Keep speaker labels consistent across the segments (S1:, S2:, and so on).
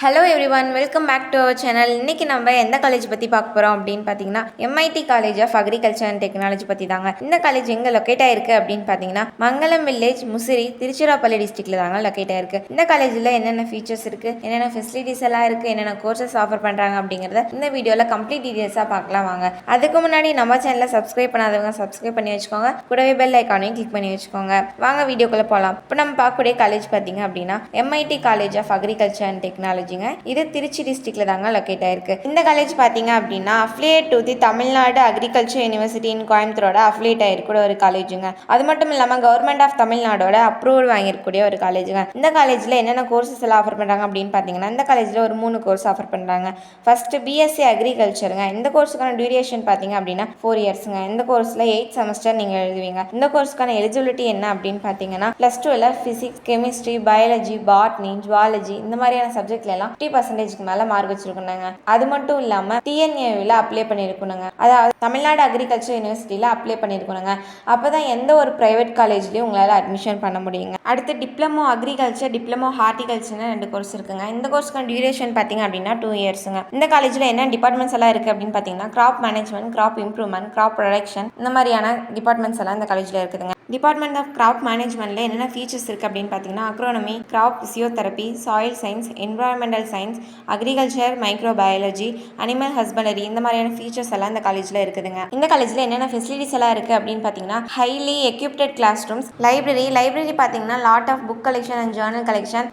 S1: Hello everyone, welcome back to our channel. இன்றைக்கி நம்ம எந்த காலேஜ் பற்றி பார்க்க போகிறோம் அப்படின்னு பார்த்தீங்கன்னா MIT college of agriculture and technology பற்றி தாங்க. இந்த காலேஜ் எங்கே லொக்கேட் ஆயிருக்கு அப்படின்னு பார்த்தீங்கன்னா மங்கலம் வில்லேஜ், முசிறி, திருச்சிராப்பள்ளி டிஸ்ட்ரிக்டில் தாங்க லொக்கேட் ஆயிருக்கு. இந்த காலேஜில் என்னென்ன ஃபீச்சர்ஸ் இருக்குது, என்னென்ன ஃபெசிலிட்டிஸ் எல்லாம் இருக்குது, என்னென்ன கோர்சஸ் ஆஃபர் பண்ணுறாங்க அப்படிங்கிறத இந்த வீடியோவில் கம்ப்ளீட் டீட்டெயில்ஸாக பார்க்கலாம் வாங்க. அதுக்கு முன்னாடி நம்ம சேனலை சப்ஸ்கிரைப் பண்ணாதவங்க சப்ஸ்கிரைப் பண்ணி வச்சுக்கோங்க, கூடவே பெல் ஐக்கானையும் கிளிக் பண்ணி வச்சுக்கோங்க. வாங்க வீடியோக்குள்ளே போகலாம். இப்போ நம்ம பார்க்கக்கூடிய காலேஜ் பார்த்தீங்க அப்படின்னா MIT college of agriculture and technology. இது திருச்சி டிஸ்ட்ரிக்ட்ல தாங்க லொக்கேட் ஆயிருக்கு. இந்த காலேஜ் பாத்தீங்க அப்படின்னா affiliate to the Tamil Nadu agriculture university in கோயம்புத்தூரோட அஃபிலியேட் ஆயிருக்கூடிய ஒரு காலேஜுங்க. அது மட்டும் இல்லாம கவர்மெண்ட் ஆஃப் தமிழ்நாடோட அப்ரூவல் வாங்கியிருக்கக்கூடிய ஒரு காலேஜுங்க. இந்த காலேஜ்ல என்னென்ன கோர்சஸ் எல்லாம் ஆஃபர் பண்றாங்க அப்படின்னு பாத்தீங்கன்னா இந்த காலேஜ்ல ஒரு 3 கோர்ஸ் ஆஃபர் பண்றாங்க. ஃபர்ஸ்ட் பிஎஸ்சி அக்ரிகல்ச்சருங்க. இந்த கோர்ஸுக்கான டியூரேஷன் பாத்தீங்க அப்படின்னா 4 இயர்ஸ்ங்க. இந்த கோர்ஸ்ல 8 செமஸ்டர் நீங்க எழுதுவீங்க. இந்த கோர்ஸ்க்கான எலிஜிபிலிட்டி என்ன அப்படின்னு பாத்தீங்கன்னா +2ல physics, chemistry, biology, botany, zoology இந்த மாதிரியான சப்ஜெக்ட்ல 50% மேல மார்க் வச்சிருக்கணுங்க. அது மட்டும் இல்லாம டிஎன்ஏவில் அப்ளை பண்ணிருக்கணுங்க. அதாவது தமிழ்நாடு அக்ரிகல்ச்சர் யூனிவர்சிட்டியில அப்ளை பண்ணிருக்கணுங்க. அப்பதான் எந்த ஒரு பிரைவேட் காலேஜ்லயும் உங்களால அட்மிஷன் பண்ண முடியுங்க. அடுத்து டிப்ளமோ அக்ரிகல்ச்சர், டிப்ளமோ ஹார்டிகல்ச்சர்னு 2 கோர்ஸ் இருக்குங்க. இந்த கோர்ஸ்க்கான டியூரேஷன் பாத்தீங்க அப்படின்னா 2 இயர்ஸ்ங்க. இந்த காலேஜ்ல என்ன டிபார்ட்மெண்ட்ஸ் எல்லாம் இருக்கு அப்படின்னு பாத்தீங்கன்னா crop management, crop improvement, crop production இந்த மாதிரியான டிபார்ட்மெண்ட்ஸ் எல்லாம் இந்த காலேஜ்ல இருக்குதுங்க. டிபார்ட்மெண்ட் ஆஃப் கிராப் மேனேஜ்மெண்ட்ல என்னென்ன ஃபீச்சர்ஸ் இருக்குது அப்படின்னு பார்த்தீங்கன்னா agronomy, crop physiotherapy, soil science, environmental science, agriculture, microbiology, animal husbandry இந்த மாதிரியான ஃபீச்சர்ஸ் எல்லாம் இந்த காலேஜில் இருக்குதுங்க. இந்த காலேஜில் என்னென்ன ஃபெசிலிட்டிஸ் எல்லாம் இருக்குது அப்படின்னு பார்த்தீங்கன்னா highly equipped classrooms, library பார்த்தீங்கன்னா lot of book collection and journal collection,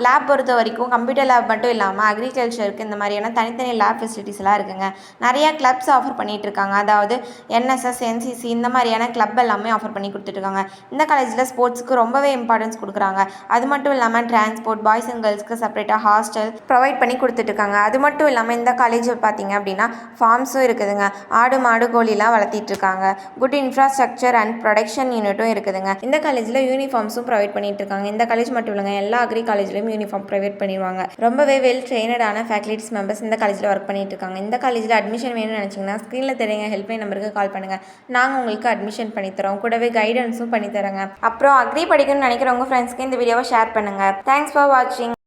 S1: lab பொறுத்த வரைக்கும் கம்ப்யூட்டர் லேப் மட்டும் இல்லாமல் அக்ரிகல்ச்சருக்கு இந்த மாதிரியான தனித்தனி லேப் ஃபெசிலிட்டிஸ் எல்லாம் இருக்குங்க. நிறைய கிளப்ஸ் ஆஃபர் பண்ணிட்டு இருக்காங்க. அதாவது NSS, NCC இந்த மாதிரியான கிளப் எல்லாமே ஆஃபர் பண்ணி கொடுத்துருக்காங்க. இந்த காலேஜில் ஸ்போர்ட்ஸ்க்கு ரொம்பவே இம்பார்ட்டன்ஸ் கொடுக்குறாங்க. அது மட்டும் இல்லாமல் டிரான்ஸ்போர்ட், பாய்ஸ் அண்ட் கேர்ள்ஸ்க்கு செப்பரேட்டாக ஹாஸ்டல் ப்ரொவைட் பண்ணி கொடுத்துட்ருக்காங்க. அது மட்டும் இல்லாமல் இந்த காலேஜ் பார்த்தீங்க அப்படின்னா ஃபார்ம்ஸும் இருக்குதுங்க. ஆடு, மாடு, கோழிலாம் வளர்த்திட்டு இருக்காங்க. குட் இன்ஃப்ராஸ்ட்ரக்சர் அண்ட் ப்ரொடக்ஷன் யூனிட்டும் இருக்குதுங்க. இந்த காலேஜில் யூனிஃபார்ம்ஸும் ப்ரொவைட் பண்ணிட்டு இருக்காங்க. இந்த காலேஜ் மட்டும் இல்லைங்க, எல்லா அக்ரி காலேஜ்லையும் யூனிஃபார்ம் ப்ரொவைட் பண்ணிடுவாங்க. ரொம்பவே வெல் ட்ரெயினடான ஃபேக்கல்டிஸ் மெம்பர்ஸ் இந்த காலேஜில் ஒர்க் பண்ணிட்டு இருக்காங்க. இந்த காலேஜில் அட்மிஷன் வேணும்னு நினச்சிங்கன்னா ஸ்க்ரீனில் தெரியுங்க ஹெல்ப்லைன் நம்பருக்கு கால் பண்ணுங்கள். நாங்கள் உங்களுக்கு அட்மிஷன் பண்ணித்தரோம், கூடவே கைடன்ஸும் பண்ணி தரேங்க. அப்புறம் அக்ரி படிக்கணும்னு நினைக்கிறவங்க ஃப்ரெண்ட்ஸ்க்கு இந்த வீடியோவை ஷேர் பண்ணுங்கள். தேங்க்ஸ் ஃபார் வாட்சிங்.